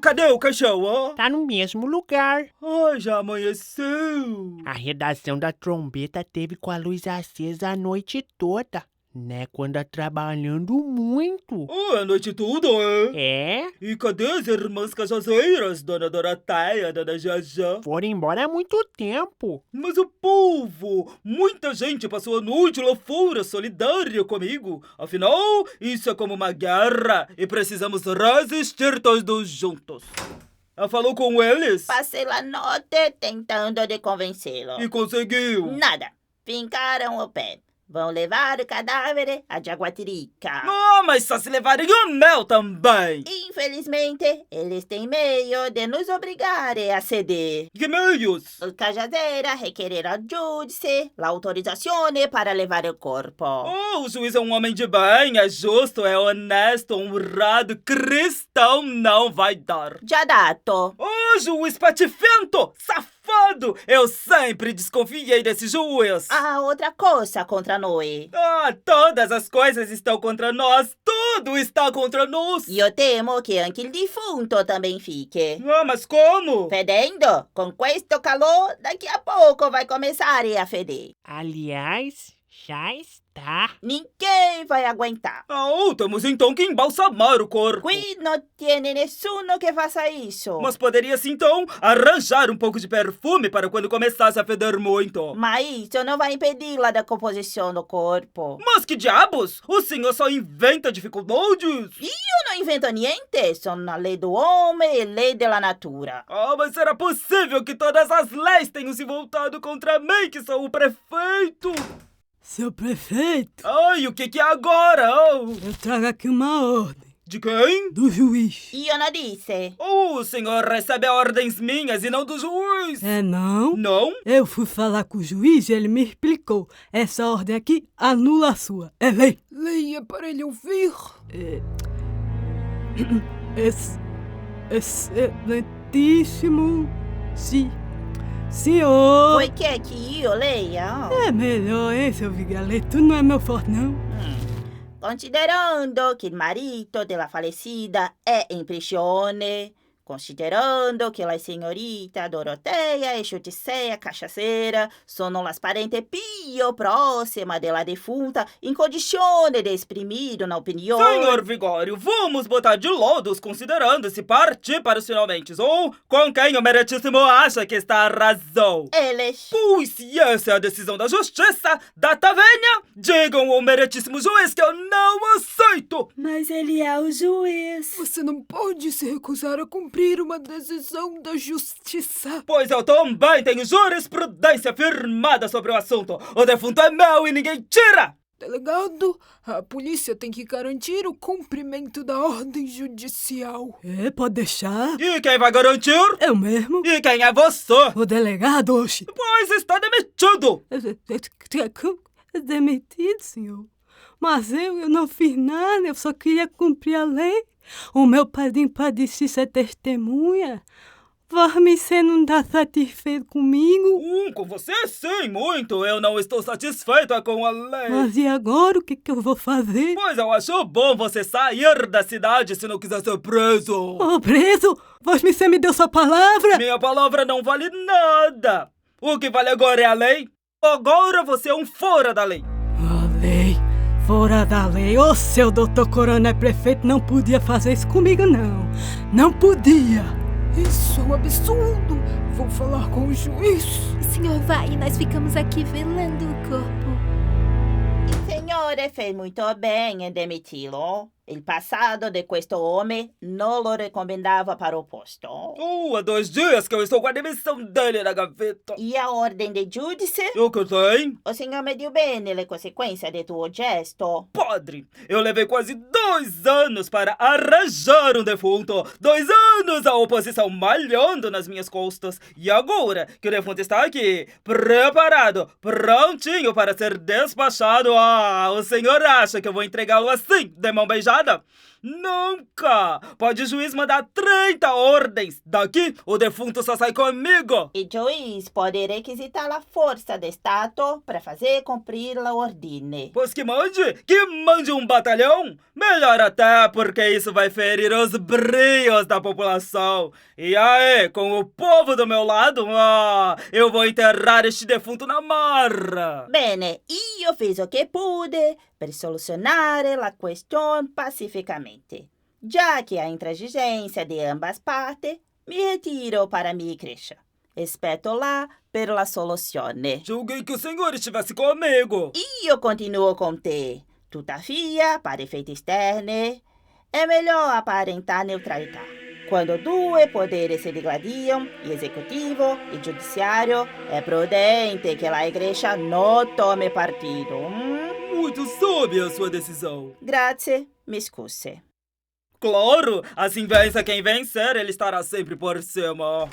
Cadê o caixão, ó? Tá no mesmo lugar. Ai, já amanheceu. A redação da Trombeta teve com a luz acesa a noite toda. Né, quando trabalhando muito. A noite toda, é? É? E cadê as irmãs cajazeiras, dona Doroteia, dona Jajá? Foram embora há muito tempo. Mas o povo, muita gente passou a noite lá fora solidária comigo. Afinal, isso é como uma guerra e precisamos resistir todos juntos. Falou com eles? Passei a noite tentando de convencê-lo. E conseguiu? Nada. Fincaram o pé. Vão levar o cadáver a Jaguatirica. Ah, mas só se levarem o mel também. Infelizmente, eles têm meio de nos obrigar a ceder. Que meios? Os cajazeiras requereram ao júdice a autorização para levar o corpo. Oh, o juiz é um homem de bem, é justo, é honesto, honrado, cristão, não vai dar. Já dato. Oh, juiz patifento, safado! Eu sempre desconfiei desse juiz. Há outra coisa contra nós. Todas as coisas estão contra nós. Tudo está contra nós. E eu temo que anche il defunto também fique. Mas como? Fedendo? Com questo calor, daqui a pouco vai começar a feder. Aliás, já está. Ninguém vai aguentar. Temos então que embalsamar o corpo. Qui não tiene nessuno que faça isso. Mas poderia-se então arranjar um pouco de perfume para quando começasse a feder muito. Mas isso não vai impedir a decomposição do corpo. Mas que diabos? O senhor só inventa dificuldades. E eu não invento niente. São a lei do homem e a lei da natura. Mas será possível que todas as leis tenham se voltado contra mim, que sou o prefeito? Seu prefeito, E o que é agora? eu trago aqui uma ordem. De quem? Do juiz. E eu não disse. O senhor recebe ordens minhas e não do juiz. É não? Não? Eu fui falar com o juiz e ele me explicou. Essa ordem aqui anula a sua. É lei. Leia para ele ouvir. Excelentíssimo. Senhor. Foi que eu leia? É melhor, hein, seu Vigalete? Tu não é meu forte, não. Considerando que o marido della falecida è in prigione, considerando que a senhorita Doroteia e Judiceia Cachaceira sono as parentes più próximas della defunta in condizione de exprimir uma opinião. Senhor Vigório, vamos botar de lodos considerando se partir para os finalmente ou com quem o meritíssimo acha que está a razão. Eles. Pois se essa é a decisão da justiça, data venha, digam ao meritíssimo juiz que eu não aceito. Mas ele é o juiz. Você não pode se recusar a cumprir uma decisão da justiça. Pois eu também tenho jurisprudência firmada sobre o assunto. O defunto é meu e ninguém tira. Delegado, a polícia tem que garantir o cumprimento da ordem judicial. Pode deixar. E quem vai garantir? Eu mesmo. E quem é você? O delegado, oxe. Pois está demitido. Demitido, senhor. Mas eu não fiz nada, eu só queria cumprir a lei. O meu padrinho disse ser testemunha. Você não está satisfeito comigo? Com você sim, muito. Eu não estou satisfeita com a lei. Mas e agora, o que eu vou fazer? Pois eu acho bom você sair da cidade se não quiser ser preso. Preso? Você me deu sua palavra? Minha palavra não vale nada. O que vale agora é a lei. Agora você é um fora da lei. A lei? Fora da lei. Ô, seu doutor Coronel Prefeito não podia fazer isso comigo, não. Não podia. Isso é um absurdo. Vou falar com o juiz. O senhor vai e nós ficamos aqui velando o corpo. O senhor fez muito bem em demiti-lo. O passado de questo homem não lo recomendava para o posto. Há 2 dias que eu estou com a demissão dele na gaveta. E a ordem de júdice? O que tem? O senhor mediu bem as consequências de tuo gesto? Padre, eu levei quase 2 anos para arranjar um defunto. 2 anos a oposição malhando nas minhas costas. E agora que o defunto está aqui, preparado, prontinho para ser despachado, o senhor acha que eu vou entregá-lo assim, de mão beijada? Nunca! Pode o juiz mandar 30 ordens. Daqui, o defunto só sai comigo. E juiz pode requisitar a força de Estado para fazer cumprir a ordem. Pois que mande um batalhão. Melhor até, porque isso vai ferir os brios da população. E aí, com o povo do meu lado, eu vou enterrar este defunto na marra. Bene, io fiz o que pude per solucionare la questione pacificamente. Já que há intransigência de ambas partes, mi retiro para minha igreja. Aspetto lá per la soluzione. Julguei que o senhor estivesse comigo. Io continuo com te. Tuttavia, para efeiti esterni, é melhor aparentar neutralità. Quando due poderes se digladiam, executivo e judiciário, é prudente que a igreja não tome partido. Muito sábia a sua decisão. Grazie, mi scusi. Claro, assim vença quem vencer, ele estará sempre por cima.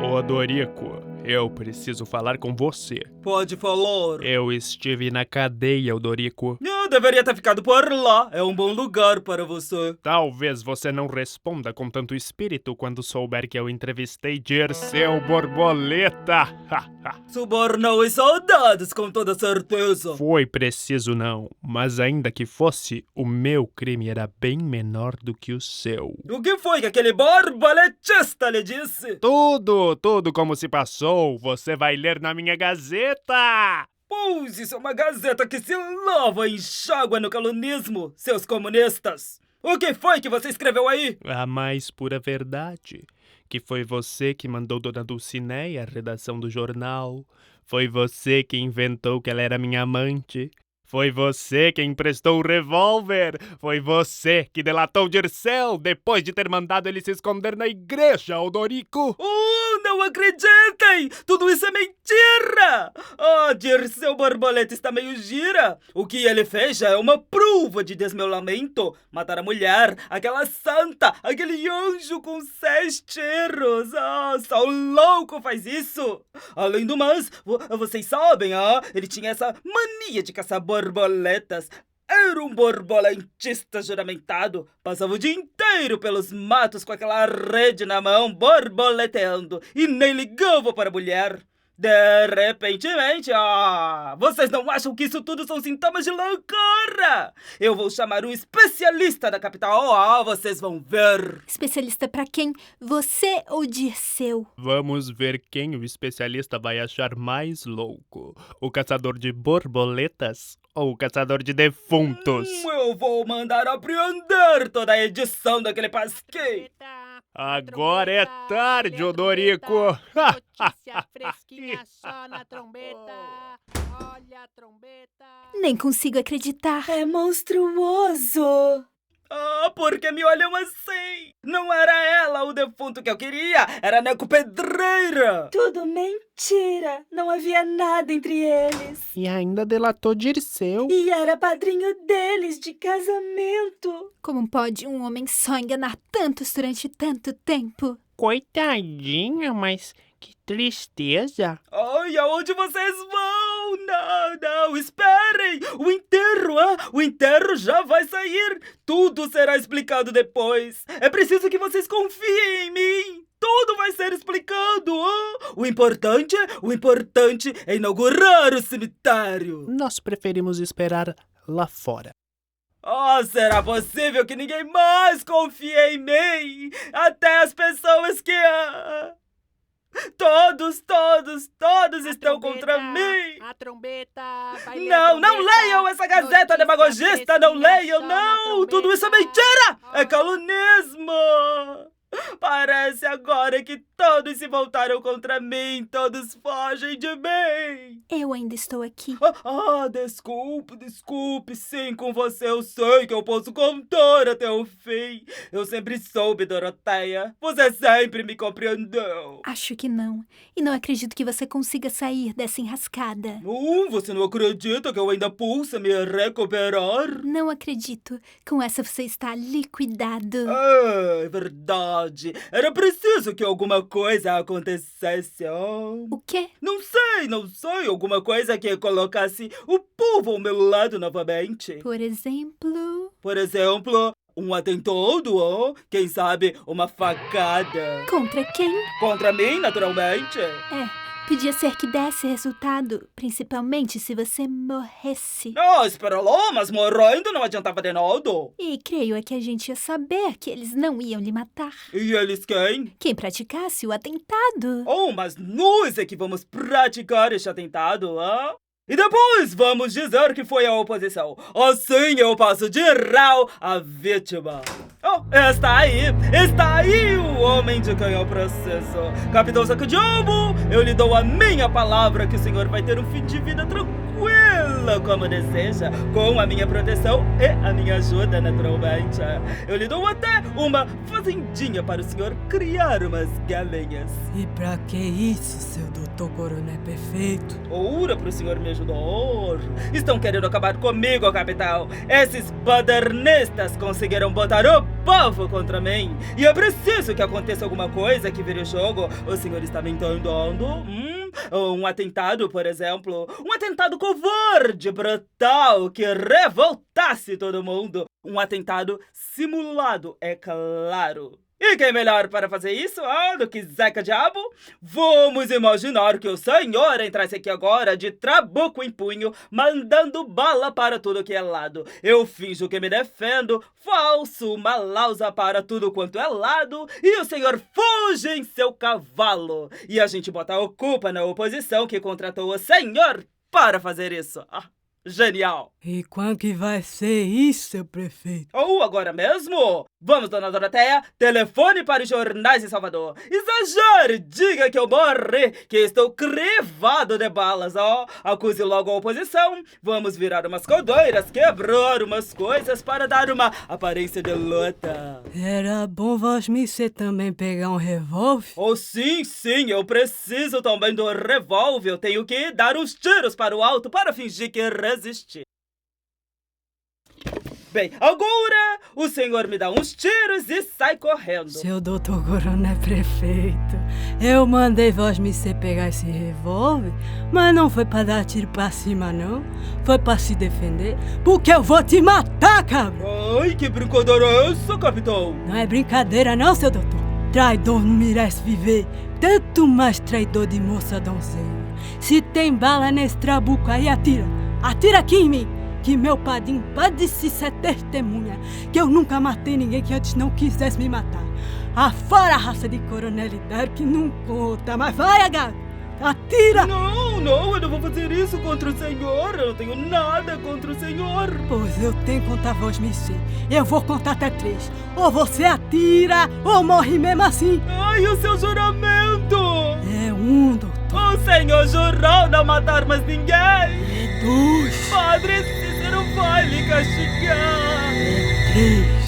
Ô Dorico, eu preciso falar com você. Pode falar. Eu estive na cadeia, Dorico. Eu deveria ter ficado por lá. É um bom lugar para você. Talvez você não responda com tanto espírito quando souber que eu entrevistei Dirceu Borboleta. Subornou os soldados, com toda certeza. Foi preciso não, mas ainda que fosse, o meu crime era bem menor do que o seu. O que foi que aquele borboletista lhe disse? Tudo como se passou, você vai ler na minha Gazeta. Pois isso é uma gazeta que se lava e enxágua no calunismo, seus comunistas. O que foi que você escreveu aí? A mais pura verdade, que foi você que mandou Dona Dulcineia à redação do jornal. Foi você que inventou que ela era minha amante. Foi você que emprestou o revólver. Foi você que delatou Dirceu depois de ter mandado ele se esconder na igreja, Odorico. Não acreditem! Tudo isso é mentira! Dirceu Borboleta está meio gira. O que ele fez já é uma prova de desmeulamento. Matar a mulher, aquela santa, aquele anjo com 6 tiros. Só o louco faz isso. Além do mais, vocês sabem, ele tinha essa mania de caçar borboletas. Era um borboletista juramentado. Passava o dia inteiro pelos matos com aquela rede na mão, borboleteando, e nem ligava para a mulher. De repentemente, vocês não acham que isso tudo são sintomas de loucura? Eu vou chamar um especialista da capital, vocês vão ver. Especialista pra quem? Você ou Dirceu? Vamos ver quem o especialista vai achar mais louco. O caçador de borboletas ou o caçador de defuntos? Eu vou mandar apreender toda a edição daquele pasquim. Agora é tarde, Odorico. Notícia fresquinha só na trombeta. Olha a trombeta. Nem consigo acreditar. É monstruoso. Por que me olham assim? Não era ela o defunto que eu queria, era Neco Pedreira. Tudo mentira. Não havia nada entre eles. E ainda delatou Dirceu. E era padrinho deles de casamento. Como pode um homem só enganar tantos durante tanto tempo? Coitadinha, mas que tristeza. Ai, aonde vocês vão? Não, esperem! O enterro já vai sair. Tudo será explicado depois. É preciso que vocês confiem em mim. Tudo vai ser explicado. O importante é inaugurar o cemitério. Nós preferimos esperar lá fora. Será possível que ninguém mais confie em mim? Até as pessoas que... Todos estão contra mim. A trombeta. Vai ler Não trombeta. leiam essa gazeta Notícia demagogista, não fresquinha leiam, só na não! Tudo isso é trombeta. mentira! É calunismo! Parece agora que todos se voltaram contra mim, todos fogem de mim! Eu ainda estou aqui. Desculpe, sim, com você eu sei que eu posso contar até o fim. Eu sempre soube, Doroteia. Você sempre me compreendeu. Acho que não. E não acredito que você consiga sair dessa enrascada. Você não acredita que eu ainda possa me recuperar? Não acredito. Com essa você está liquidado. É verdade. Era preciso que alguma coisa acontecesse. O quê? Não sei. Alguma coisa que colocasse o povo ao meu lado novamente. Por exemplo... Por exemplo, Um atentado, ó? Quem sabe uma facada. Contra quem? Contra mim, naturalmente. Podia ser que desse resultado, principalmente se você morresse. Espera lá, mas morrendo não adiantava de nada. E creio é que a gente ia saber que eles não iam lhe matar. E eles quem? Quem praticasse o atentado. Mas nós é que vamos praticar este atentado, E depois vamos dizer que foi a oposição. Assim eu passo de réu a vítima. Está aí o homem de quem eu preciso. Capitão Saco-Diabo, eu lhe dou a minha palavra que o senhor vai ter um fim de vida tranquilo, como deseja, com a minha proteção e a minha ajuda, naturalmente. Eu lhe dou até uma fazendinha para o senhor criar umas galinhas. E pra que isso, seu doutor Coronel Perfeito? Ora pro senhor me ajudar. Estão querendo acabar comigo, capitão. Esses badernistas conseguiram botar o povo contra mim. E é preciso que aconteça alguma coisa que vire jogo. O senhor está me entendendo? Um atentado, por exemplo. Um atentado covarde, brutal, que revoltasse todo mundo. Um atentado simulado, é claro. E quem melhor para fazer isso, do que Zeca Diabo? Vamos imaginar que o senhor entrasse aqui agora de trabuco em punho, mandando bala para tudo que é lado. Eu finjo que me defendo, falso malausa para tudo quanto é lado, e o senhor fuge em seu cavalo. E a gente bota a culpa na oposição que contratou o senhor para fazer isso. Genial! E quando que vai ser isso, seu prefeito? Agora mesmo? Vamos, dona Doroteia, telefone para os jornais em Salvador. Exagere, diga que eu morri, que estou crivado de balas, Acuse logo a oposição. Vamos virar umas codeiras, quebrar umas coisas para dar uma aparência de luta. Era bom você também pegar um revólver? Sim, eu preciso também do revólver. Eu tenho que dar uns tiros para o alto para fingir que resisti. Bem, agora o senhor me dá uns tiros e sai correndo. Seu doutor Coronel Prefeito, eu mandei você pegar esse revólver, mas não foi pra dar tiro pra cima, não. Foi pra se defender, porque eu vou te matar, cabra. Que brincadeira é essa, capitão? Não é brincadeira não, seu doutor. Traidor não merece viver, tanto mais traidor de moça donzela. Se tem bala nesse trabuco aí, atira. Atira aqui em mim. Que meu padrinho pode se ser testemunha que eu nunca matei ninguém que antes não quisesse me matar. Afora a raça de coronelidade que não conta. Mas vai, H! Atira! Não, eu não vou fazer isso contra o senhor. Eu não tenho nada contra o senhor. Pois eu tenho que contar você. Eu vou contar até 3. Ou você atira, ou morre mesmo assim. E o seu juramento? É 1, doutor. O senhor jurou não matar mais ninguém. É 2. Padre Cícero vai me castigar. É 3.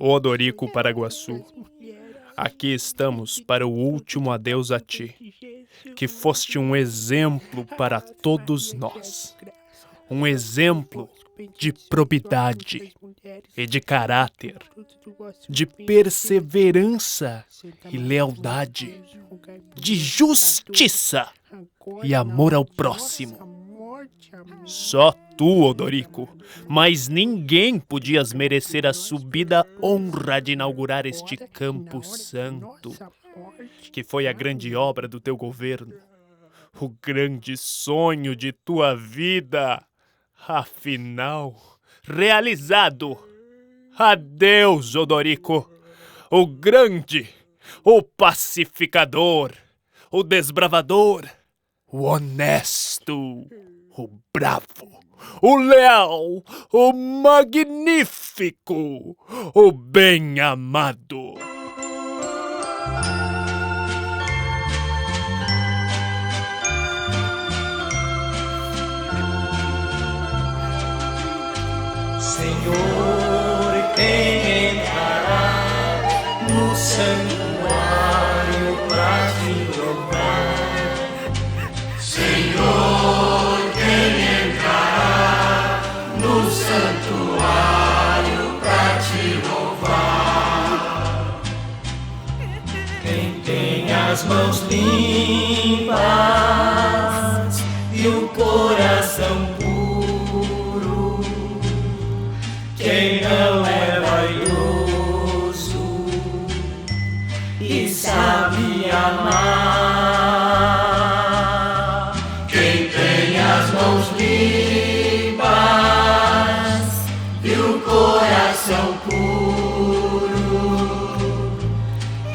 Odorico Paraguaçu, aqui estamos para o último adeus a ti, que foste um exemplo para todos nós, um exemplo de probidade e de caráter, de perseverança e lealdade, de justiça e amor ao próximo. Só tu, Odorico, mas ninguém podias merecer a subida honra de inaugurar este Campo Santo, que foi a grande obra do teu governo, o grande sonho de tua vida, afinal, realizado. Adeus, Odorico, o grande, o pacificador, o desbravador, o honesto, o bravo, o leal, o magnífico, o bem-amado. Senhor, quem entrará santuário pra te louvar. Senhor, quem entrará no santuário pra te louvar? Quem tem as mãos limpas e o coração puro, quem não é vaidoso e sabe amar, quem tem as mãos limpas e o coração puro,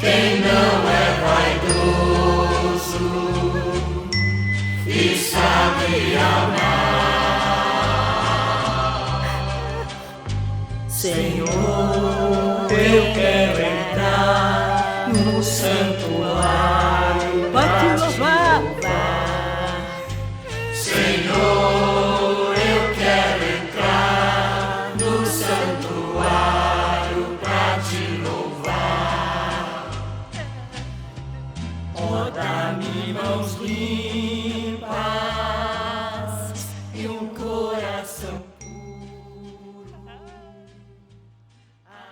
quem não é vaidoso e sabe amar. Senhor, eu quero entrar no santuário Pra te louvar. Senhor, eu quero entrar no santuário pra te louvar. Ó, dá-me mãos limpas